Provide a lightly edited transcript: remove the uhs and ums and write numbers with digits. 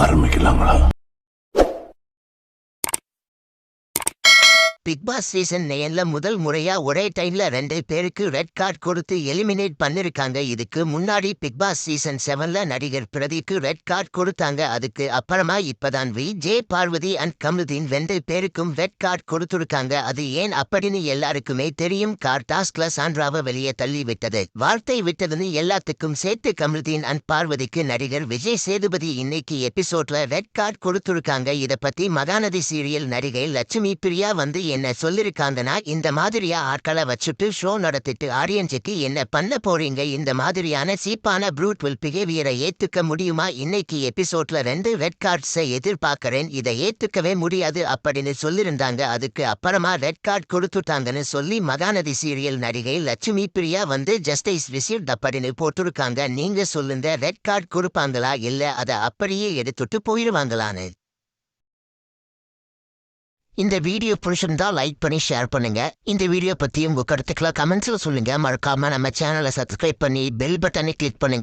ஆரம்பிக்கலாங்களா? Big Boss season 9ல முதல் முறையா ஒரே டைம்ல 2 பேருக்கு ரெட் கார்டு கொடுத்து எலிமினேட் பண்ணிருக்காங்க. இதுக்கு முன்னாடி பிக் பாஸ் சீசன் 7ல நடிகர் பிரதீப்க்கு ரெட் கார்டு கொடுத்தாங்க. அதுக்கு அப்புறமா இப்பதான் விஜய், பார்வதி அண்ட் கமருதீன் 2 பேருக்கும் ரெட் கார்டு கொடுத்துருக்காங்க. அது ஏன் அப்படின்னு எல்லாருக்குமே தெரியும். கார் டாஸ்க்ல சாண்ட்ராவை வெளியே தள்ளி விட்டது. வார்த்தை விட்டதுன்னு எல்லாத்துக்கும் சேர்த்து கமருதீன் அண்ட் பார்வதிக்கு நடிகர் விஜய் சேதுபதி இன்னைக்கு எபிசோட்ல ரெட் கார்டு கொடுத்துருக்காங்க. இத பத்தி மகாநதி சீரியல் நடிகை லட்சுமி பிரியா வந்து என்ன சொல்லிருக்காங்கன்னா, இந்த மாதிரியா ஆட்களை வச்சுட்டு ஷோ நடத்திட்டு ஆடியன்ஸுக்கு என்ன பண்ண போறீங்க? இந்த மாதிரியான சீப்பான ப்ரூட்வல் பிஹேவியரை ஏத்துக்க முடியுமா? இன்னைக்கு எபிசோட்ல 2 ரெட் கார்ட்ஸை எதிர்பார்க்கறேன். இதை ஏத்துக்கவே முடியாது அப்படின்னு சொல்லிருந்தாங்க. அதுக்கு அப்புறமா ரெட் கார்டு கொடுத்துட்டாங்கன்னு சொல்லி மகாநதி சீரியல் நடிகை லட்சுமி பிரியா வந்து ஜஸ்டிஸ் ரிசீவ்ட் அப்படின்னு போட்டிருக்காங்க. நீங்க சொல்லுங்க, ரெட் கார்டு கொடுப்பாங்களா இல்ல அதை அப்படியே எடுத்துட்டு போயிடுவாங்களான்னு? இந்த வீடியோ பிடிச்சிருந்தா லைக் பண்ணி ஷேர் பண்ணுங்க. இந்த வீடியோ பத்தி உங்க கருத்துக்களை கமெண்ட்ஸ்ல சொல்லுங்க. மறக்காம நம்ம சேனலை சப்ஸ்கிரைப் பண்ணி பெல் பட்டனை கிளிக் பண்ணுங்க.